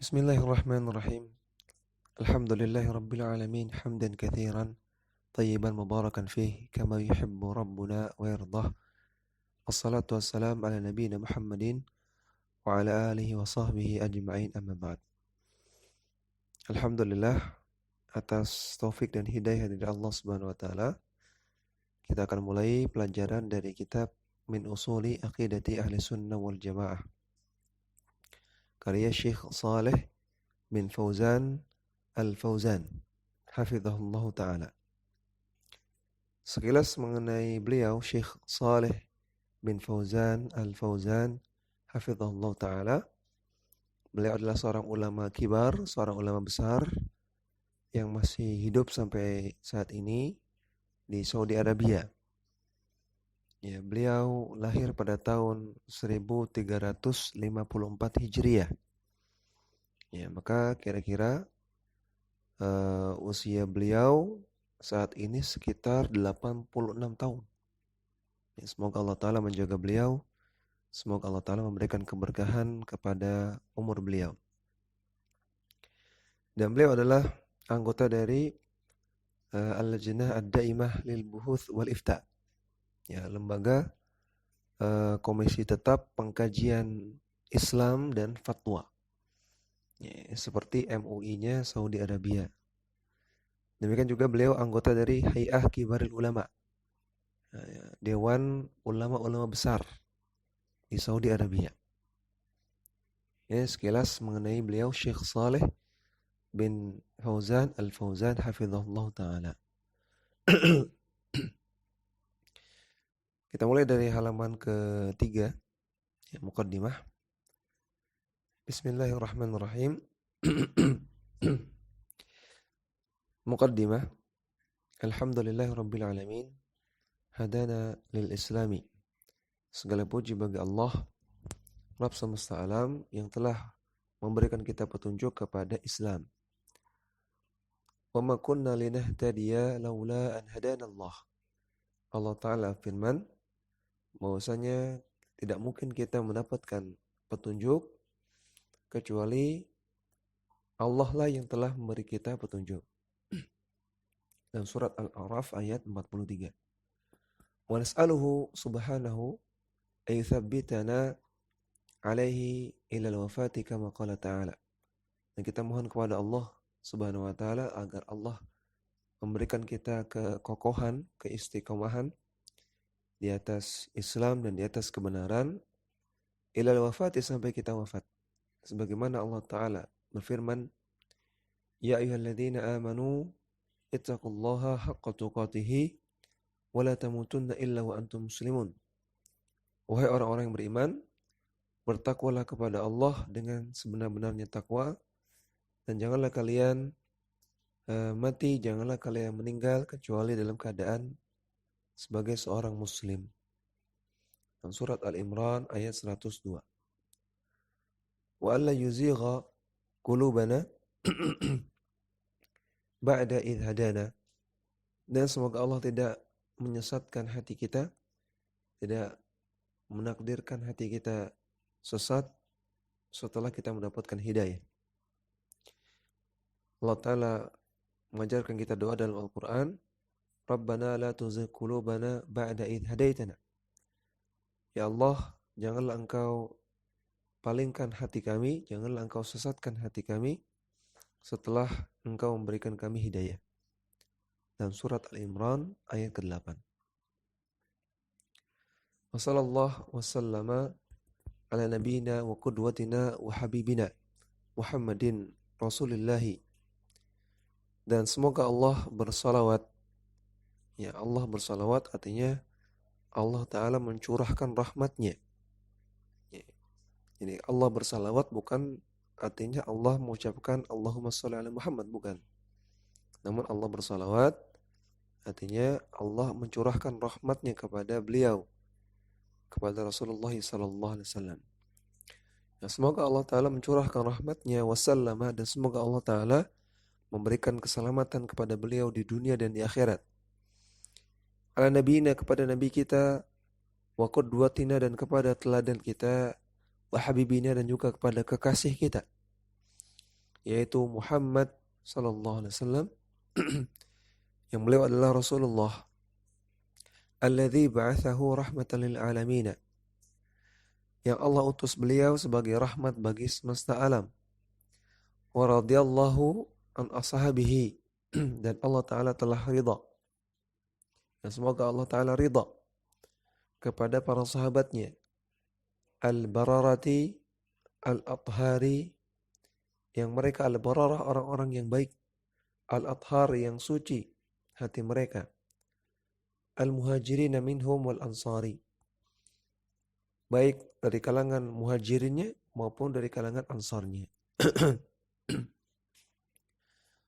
Bismillahirrahmanirrahim. Alhamdulillahi rabbil alamin hamdan katsiran tayyiban mubarakan fih kama yuhibbu rabbuna wa yardah. Wassalatu wassalam ala nabiyyina Muhammadin wa ala alihi wa sahbihi ajma'in amma ba'd. Alhamdulillah atas taufik dan hidayah dari Allah Subhanahu wa taala, kita akan mulai pelajaran dari kitab Min Usuli Aqidati Ahli Sunnah wal Jamaah karya Syekh Saleh bin Fauzan Al-Fauzan hafizahullah ta'ala. Sekilas mengenai beliau, Syekh Saleh bin Fauzan Al-Fauzan hafizahullah ta'ala, beliau adalah seorang ulama kibar, seorang ulama besar yang masih hidup sampai saat ini di Saudi Arabia. Ya, beliau lahir pada tahun 1354 Hijriah. Ya, maka kira-kira usia beliau saat ini sekitar 86 tahun. Ya, semoga Allah Ta'ala menjaga beliau. Semoga Allah Ta'ala memberikan keberkahan kepada umur beliau. Dan beliau adalah anggota dari Al-Lajnah Ad-Daimah Lil Buhuth wal Ifta. Ya, lembaga komisi tetap pengkajian Islam dan fatwa. Ya, seperti MUI-nya Saudi Arabia. Demikian juga beliau anggota dari Hay'ah Kibarul Ulama, Dewan Ulama-Ulama Besar di Saudi Arabia. Ya, sekilas mengenai beliau, Syekh Saleh bin Fauzan Al-Fauzan hafizahullah ta'ala. Kita mulai dari halaman ketiga, ya, muqaddimah. Bismillahirrahmanirrahim. Muqaddimah. Alhamdulillahirabbil alamin. Hadana lil islami. Segala puji bagi Allah, Rabb semesta alam, yang telah memberikan kita petunjuk kepada Islam. Wa ma kunna linahtadiya laula an hadana Allah. Allah Ta'ala firman bahwasanya tidak mungkin kita mendapatkan petunjuk kecuali Allah lah yang telah memberi kita petunjuk. Dan surat Al-A'raf ayat 43. Wa nas'aluhu subhanahu ay yuthabbitana alaihi ila al-wafati kama qala ta'ala. Dan kita mohon kepada Allah Subhanahu wa taala agar Allah memberikan kita kekokohan, keistiqomahan di atas Islam dan di atas kebenaran ila al-wafati, sampai kita wafat. Sebagaimana Allah Ta'ala berfirman, ya ayyuhalladzina amanu ittaqullaha haqqa tuqatih wa la tamutunna illa wa antum muslimun. Wahai orang-orang yang beriman, bertakwalah kepada Allah dengan sebenar-benarnya takwa, dan janganlah kalian mati, janganlah kalian meninggal kecuali dalam keadaan sebagai seorang muslim. Dan surat Al-Imran ayat 102. Wa alla yuzigha qulubana ba'da idh hadana. Dan semoga Allah tidak menyesatkan hati kita, tidak menakdirkan hati kita sesat setelah kita mendapatkan hidayah. Allah Ta'ala mengajarkan kita doa dalam Al-Quran, Rabbana la tuzigh qulubana ba'da idh hadaitana. Ya Allah, janganlah engkau palingkan hati kami, janganlah engkau sesatkan hati kami setelah engkau memberikan kami hidayah. Dan surat Al-Imran ayat ke-8. Wa sallallahu wa sallama ala nabiyina wa qudwatina wa habibina Muhammadin Rasulillahi. Dan semoga Allah bersalawat. Ya, Allah bersalawat artinya Allah Ta'ala mencurahkan rahmatnya. Ya. Jadi Allah bersalawat bukan artinya Allah mengucapkan Allahumma sholli ala Muhammad, bukan. Namun Allah bersalawat artinya Allah mencurahkan rahmatnya kepada beliau, kepada Rasulullah SAW. Ya, semoga Allah Ta'ala mencurahkan rahmatnya wasallama, dan semoga Allah Ta'ala memberikan keselamatan kepada beliau di dunia dan di akhirat. Ala nabiyina, kepada nabi kita, wa qudwatina, dan kepada teladan kita, wa habibina, dan juga kepada kekasih kita, yaitu Muhammad sallallahu alaihi wasallam yang beliau adalah Rasulullah alladzi ba'athahu rahmatan lil alamin, yang Allah utus beliau sebagai rahmat bagi semesta alam. Wa radhiyallahu an ashabihi dan Allah Ta'ala telah ridha. Dan semoga Allah Ta'ala ridha kepada para sahabatnya. Al-bararati al-athari, yang mereka al-bararah orang-orang yang baik. Al-athar yang suci hati mereka. Al-muhajirina minhum wal-ansari, baik dari kalangan muhajirinnya maupun dari kalangan ansarnya.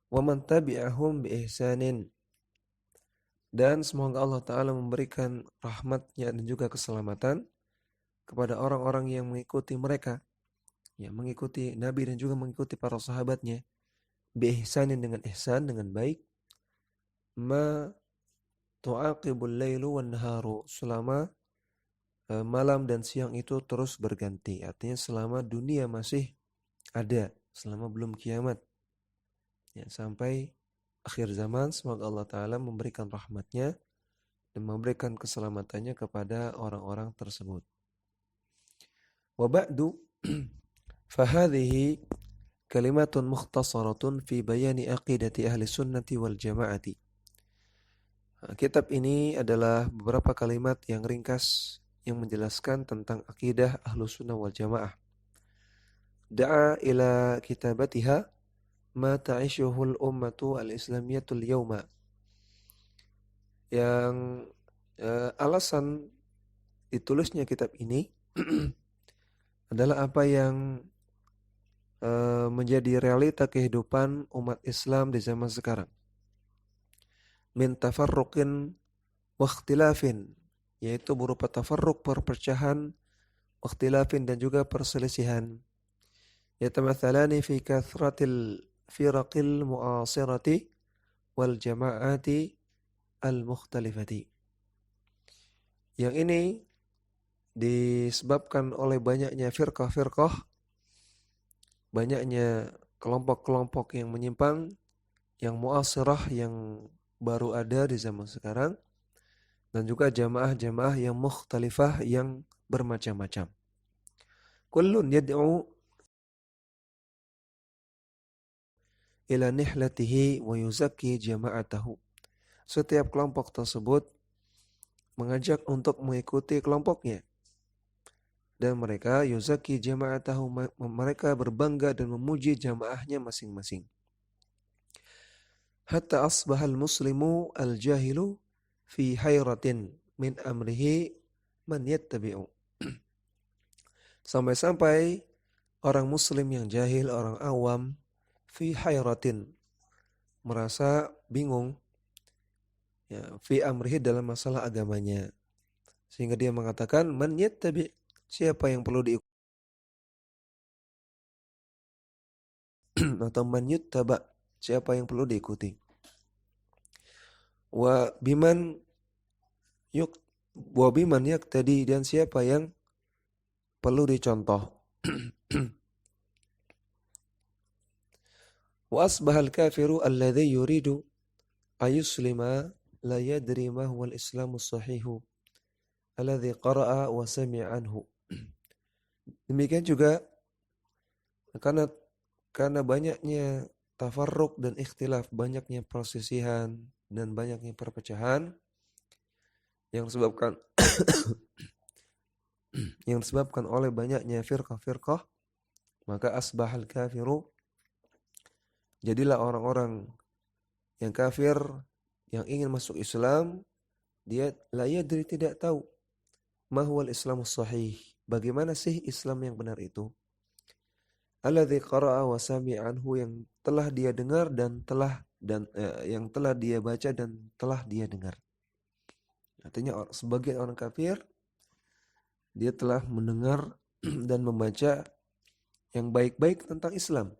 Wa man tabi'ahum bi ihsanin, dan semoga Allah Ta'ala memberikan rahmatnya dan juga keselamatan kepada orang-orang yang mengikuti mereka, yang mengikuti Nabi dan juga mengikuti para sahabatnya, bi ihsanin dengan ihsan, dengan baik, ma tu'aqibul lailu wan naharu, selama malam dan siang itu terus berganti. Artinya selama dunia masih ada, selama belum kiamat, ya, sampai akhir zaman, semoga Allah Ta'ala memberikan rahmatnya dan memberikan keselamatannya kepada orang-orang tersebut. Wa ba'du fahadhihi kalimatun mukhtasaratun fi bayani aqidati ahli sunnati wal jama'ati. Kitab ini adalah beberapa kalimat yang ringkas yang menjelaskan tentang akidah ahlu sunnah wal jamaah. Da'a ila kitabatiha ma ta'ishuhul ummatu al-islamiyatul yawma, yang alasan ditulisnya kitab ini adalah apa yang menjadi realita kehidupan umat Islam di zaman sekarang. Min tafarruqin wa ikhtilafin, yaitu berupa tafarruq, perpecahan, wa ikhtilafin dan juga perselisihan. Yatamathalani fi kathratil firaqil mu'asirati wal jama'ati al-mukhtalifati. Yang ini disebabkan oleh banyaknya firqah-firqah, banyaknya kelompok-kelompok yang menyimpang, yang mu'asirah, yang baru ada di zaman sekarang, dan juga jamaah-jamaah yang mukhtalifah, yang bermacam-macam. Kullun yad'u ila nihlatihi wa yuzakki jama'atahu. Setiap kelompok tersebut mengajak untuk mengikuti kelompoknya, dan mereka yuzakki jama'atahu, mereka berbangga dan memuji jamaahnya masing-masing. Hatta asbahal muslimu al-jahilu fi hayratin min amrihi man yattabi'u. Sampai-sampai orang muslim yang jahil, orang awam, fi hayratin, merasa bingung, ya, fi amrihi, dalam masalah agamanya, sehingga dia mengatakan man yattabi', siapa yang perlu diikuti, atau man yuttaba', siapa yang perlu diikuti. Wa biman yaktadi, dan siapa yang perlu dicontoh. Wa asbahal kafiru alladhi yuridu ayuslima la yadri ma huwa al-islamu sahihu alladhi qara'a wa sami'a anhu. Demikian juga karena banyaknya tafarruq dan ikhtilaf, banyaknya persisihan dan banyaknya perpecahan yang disebabkan oleh banyaknya firqah-firqah, maka asbahal kafiru, jadilah orang-orang yang kafir yang ingin masuk Islam, dia la yadri, tidak tahu, ma huwal islamus sahih, bagaimana sih Islam yang benar itu. Alladzi qara'a wa sami'a anhu, yang telah dia dengar dan yang telah dia baca dan telah dia dengar. Artinya sebagian orang kafir, dia telah mendengar dan membaca yang baik-baik tentang Islam.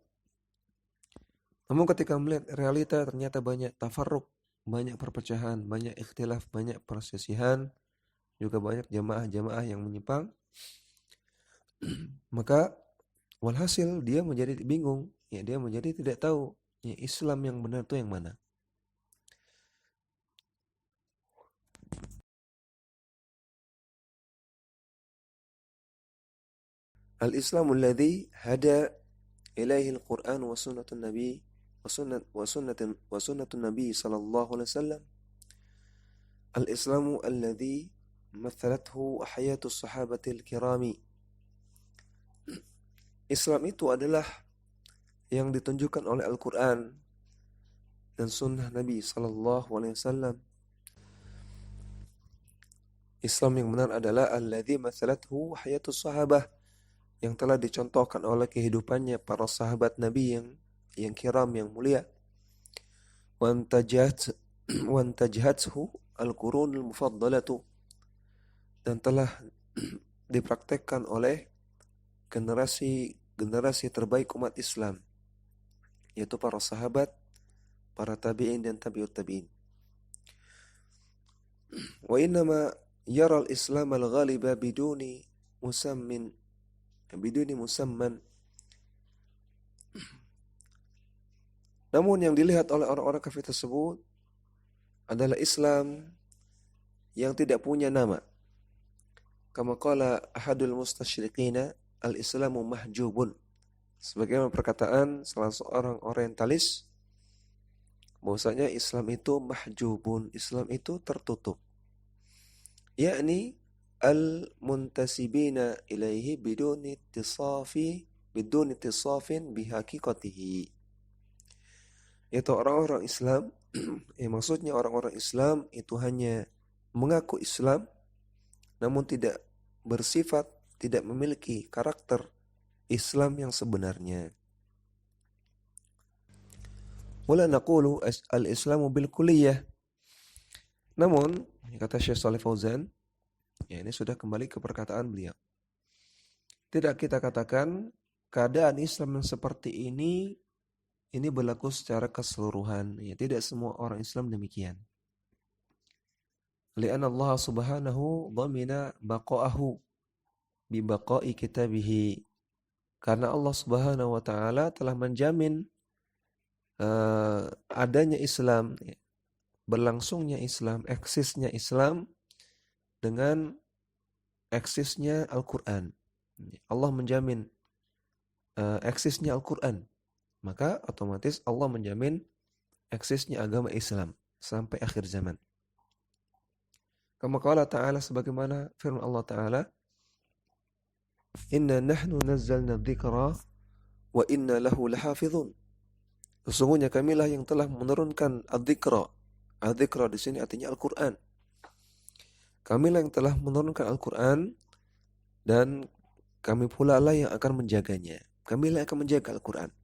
Namun ketika melihat realita, ternyata banyak tafarruq, banyak perpecahan, banyak ikhtilaf, banyak persisihan, juga banyak jamaah-jamaah yang menyimpang, maka Walhasil dia menjadi bingung, ya dia menjadi tidak tahu ya, Islam yang benar itu yang mana. Al-Islamul ladzi hada ilaihi al-Qur'an wa sunnatun nabi wa sunnatun nabi sallallahu alaihi wasallam. Al-Islamu alladzi mathalathu hayatus sahabatil kirami. Islam itu adalah yang ditunjukkan oleh Al-Quran dan sunnah Nabi sallallahu alaihi wasallam. Islam yang benar adalah alladzi mathalathu hayatus sahabah, yang telah dicontohkan oleh kehidupannya para sahabat Nabi yang kiram, yang mulia. Wantajhathu al-qurunul mufaddalatu, dan telah dipraktekkan oleh generasi terbaik umat Islam, yaitu para sahabat, para tabi'in dan tabi'ut tabi'in. Wa innama yara al-Islam al-ghaliba biduni musamman. Namun yang dilihat oleh orang-orang kafir tersebut adalah Islam yang tidak punya nama. Kama qala ahadul mustasyriqina, al-Islamu mahjubun. Sebagaimana perkataan salah seorang orientalis, bahwasanya Islam itu mahjubun, Islam itu tertutup. Yakni al-muntasibina ilaihi biduni ittisafin bihaqiqatihi. Yaitu orang-orang Islam, maksudnya orang-orang Islam itu hanya mengaku Islam, namun tidak bersifat, tidak memiliki karakter Islam yang sebenarnya. Wala naqulu al-Islamu bil kulliyah. Namun, kata Syekh Shalih Fauzan, ya ini sudah kembali ke perkataan beliau. Tidak kita katakan keadaan Islam yang seperti ini berlaku secara keseluruhan. Ya, tidak semua orang Islam demikian. Li'anna Allah subhanahu dhamina baqa'ahu bi baqa'i kitabihi. Karena Allah subhanahu wa ta'ala telah menjamin adanya Islam, berlangsungnya Islam, eksisnya Islam dengan eksisnya Al-Quran. Allah menjamin eksisnya Al-Quran, maka otomatis Allah menjamin eksisnya agama Islam sampai akhir zaman. Kama qala ta'ala, sebagaimana firman Allah Ta'ala, Inna nahnu nazzalna dzikra wa inna lahu lahafizun. Sesungguhnya kamilah yang telah menurunkan adzikra. Adzikra di sini artinya Al-Quran. Kamilah yang telah menurunkan Al-Quran, dan kami pula lah yang akan menjaganya. Kamilah yang akan menjaga Al-Quran.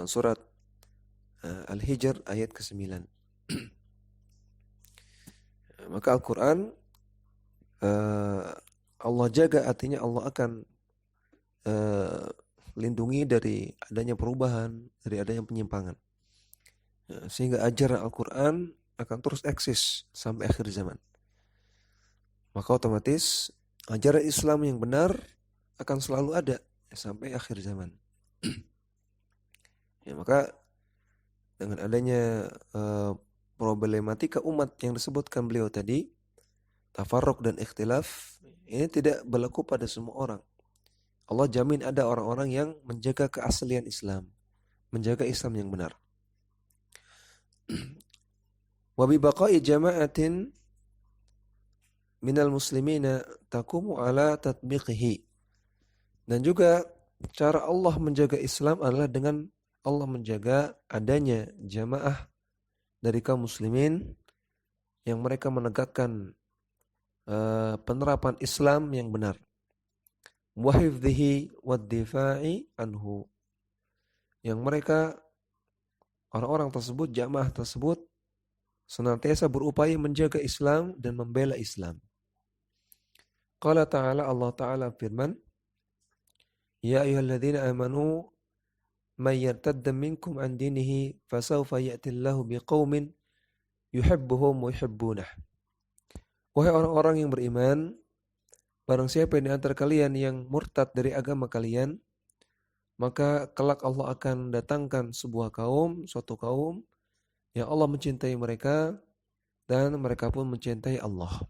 Surat Al-Hijr ayat ke-9. Maka Al-Quran Allah jaga, artinya Allah akan lindungi dari adanya perubahan, dari adanya penyimpangan. Sehingga ajaran Al-Quran akan terus eksis sampai akhir zaman. Maka otomatis ajaran Islam yang benar akan selalu ada sampai akhir zaman. Ya, maka dengan adanya problematika umat yang disebutkan beliau tadi, tafarruq dan ikhtilaf, ini tidak berlaku pada semua orang. Allah jamin ada orang-orang yang menjaga keaslian Islam, menjaga Islam yang benar. Wa bi baqa'i jama'atin minal muslimina taqumu ala tatbiqihi. Dan juga cara Allah menjaga Islam adalah dengan Allah menjaga adanya jamaah dari kaum muslimin yang mereka menegakkan penerapan Islam yang benar. Wa hifdhihi wad difa'i anhu. Yang mereka, orang-orang tersebut, jamaah tersebut, senantiasa berupaya menjaga Islam dan membela Islam. Qala ta'ala, Allah Ta'ala firman, Ya ayyuhalladzina amanu may yartadda minkum an dinihi fasawfa ya'tillahu biqaumin yuhibbuhum wa yuhibbunah. Wahai orang-orang yang beriman, barang siapa di antara kalian yang murtad dari agama kalian, maka kelak Allah akan datangkan suatu kaum yang Allah mencintai mereka dan mereka pun mencintai Allah.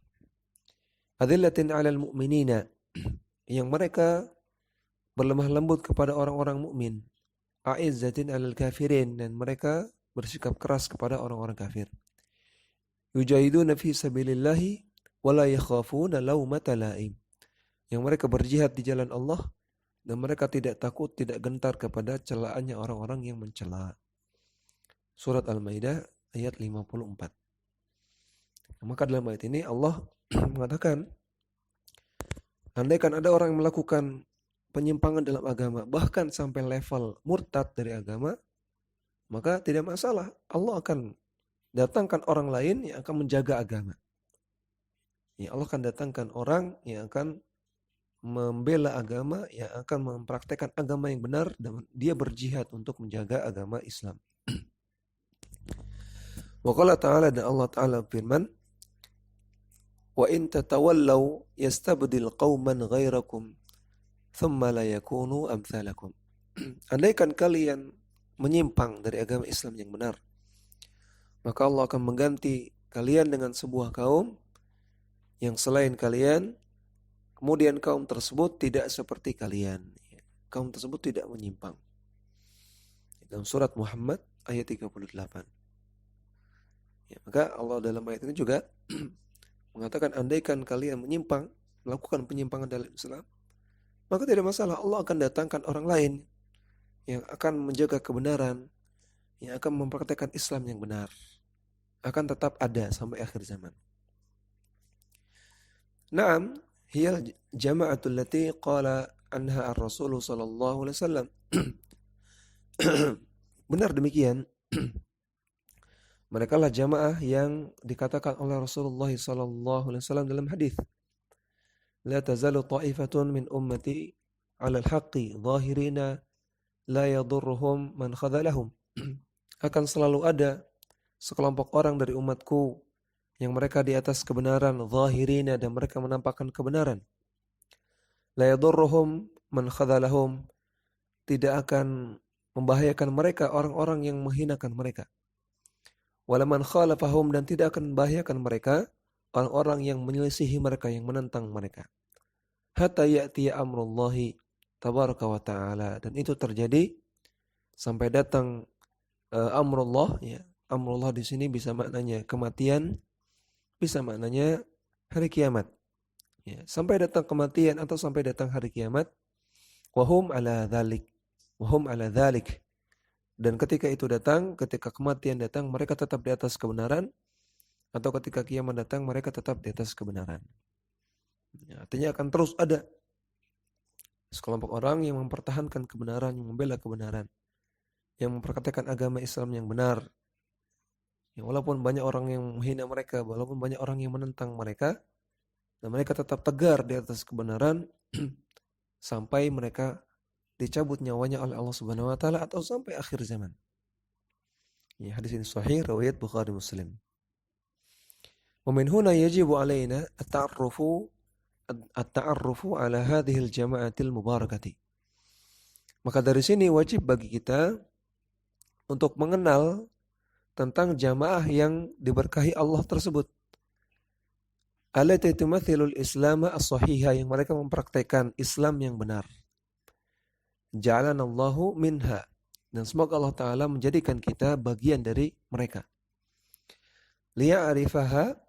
Adillatin 'alal mu'minina, yang mereka berlemah lembut kepada orang-orang mukmin. A'izzatin 'alal kafirin, dan mereka bersikap keras kepada orang-orang kafir. Yujahiduna fi sabilillahi wa la yakhafuna laumata laim, yang mereka berjihad di jalan Allah dan mereka tidak takut, tidak gentar kepada celaannya orang-orang yang mencela. Surat Al-Maidah ayat 54. Maka dalam ayat ini Allah mengatakan, andaikan ada orang yang melakukan penyimpangan dalam agama, bahkan sampai level murtad dari agama, maka tidak masalah. Allah akan datangkan orang lain yang akan menjaga agama. Ya, Allah akan datangkan orang yang akan membela agama, yang akan mempraktekkan agama yang benar, dan dia berjihad untuk menjaga agama Islam. Wa qala ta'ala, dan Allah Ta'ala firman, wa in tatawallaw yastabdil qauman ghairakum thumma la yakunu amsalakum. Andaikan kalian menyimpang dari agama Islam yang benar, maka Allah akan mengganti kalian dengan sebuah kaum yang selain kalian, kemudian kaum tersebut tidak seperti kalian. Kaum tersebut tidak menyimpang. Dalam surat Muhammad ayat 38. Ya, maka Allah dalam ayat ini juga mengatakan, andaikan kalian menyimpang, melakukan penyimpangan dalam Islam, maka tidak masalah. Allah akan datangkan orang lain yang akan menjaga kebenaran, yang akan mempraktekkan Islam yang benar. Akan tetap ada sampai akhir zaman. Naam, hiya jama'atul lati qala anha ar-rasul sallallahu alaihi wasallam. Benar demikian. Mereka lah jamaah yang dikatakan oleh Rasulullah sallallahu alaihi wasallam dalam hadis, la tazalu ta'ifatun min ummati 'ala al-haqqi zahirina la yadurruhum man khadhalahum. Akan selalu ada sekelompok orang dari umatku yang mereka di atas kebenaran, zahirina, dan mereka menampakkan kebenaran. La yadurruhum man khadhalahum, tidak akan membahayakan mereka orang-orang yang menghinakan mereka. Wala man khalafahum, dan tidak akan membahayakan mereka orang-orang yang menyelisihi mereka, yang menentang mereka. Hatta ya'tiya amrullahi tabaraka wa ta'ala, dan itu terjadi sampai datang amrullah, ya. Amrullah di sini bisa maknanya kematian, bisa maknanya hari kiamat. Ya, sampai datang kematian atau sampai datang hari kiamat. Wahum ala dhalik. Dan ketika itu datang, ketika kematian datang, mereka tetap di atas kebenaran, atau ketika kiamat datang, mereka tetap di atas kebenaran. Ya, artinya akan terus ada sekelompok orang yang mempertahankan kebenaran, yang membela kebenaran, yang memperkatakan agama Islam yang benar. Ya, walaupun banyak orang yang menghina mereka, walaupun banyak orang yang menentang mereka, dan mereka tetap tegar di atas kebenaran sampai mereka dicabut nyawanya oleh Allah Subhanahu wa taala atau sampai akhir zaman. Ya, hadis ini sahih riwayat Bukhari Muslim. Wa min huna yajibu alaina at-ta'arrufu ala hadhihi al-jama'atil mubarakati. Maka dari sini wajib bagi kita untuk mengenal tentang jamaah yang diberkahi Allah tersebut. Allati tumathilul Islam as-sahihah, yang mereka mempraktikkan Islam yang benar. Ja'alanallahu minha, dan semoga Allah Ta'ala menjadikan kita bagian dari mereka. Liya'rifaha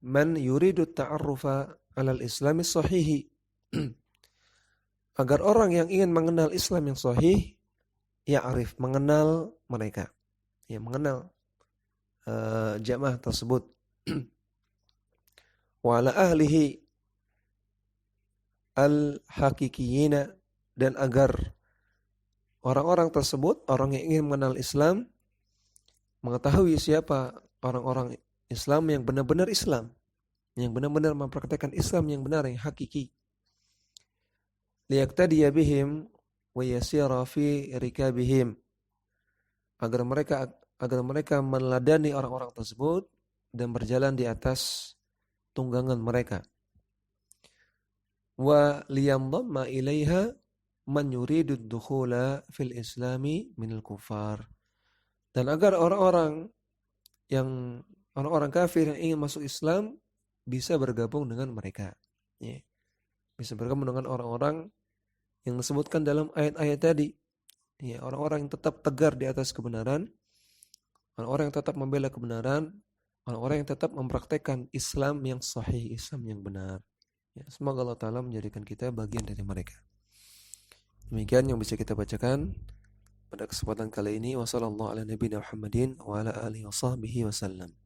man yuridu ta'arrufa alal islami sahihi, agar orang yang ingin mengenal Islam yang sahih, ya'rif, mengenal mereka, ya, mengenal jamaah tersebut. Wa ala ahlihi al-hakikiyina, dan agar orang-orang tersebut, orang yang ingin mengenal Islam, mengetahui siapa orang-orang Islam yang benar-benar Islam, yang benar-benar mempraktikkan Islam yang benar, yang hakiki. Liyaqtadiya bihim wa yasira fi rikabihim, agar mereka meneladani orang-orang tersebut dan berjalan di atas tunggangan mereka. wa liyandamma ilaiha man yuridu dukhula fil islami minal kufar. Dan agar orang-orang kafir yang ingin masuk Islam bisa bergabung dengan mereka. Ya. Bisa bergabung dengan orang-orang yang disebutkan dalam ayat-ayat tadi. Ya, orang-orang yang tetap tegar di atas kebenaran, orang-orang yang tetap membela kebenaran, orang-orang yang tetap mempraktekkan Islam yang sahih, Islam yang benar. Ya, semoga Allah Ta'ala menjadikan kita bagian dari mereka. Demikian yang bisa kita bacakan pada kesempatan kali ini. Wassalamualaikum warahmatullahi wabarakatuh.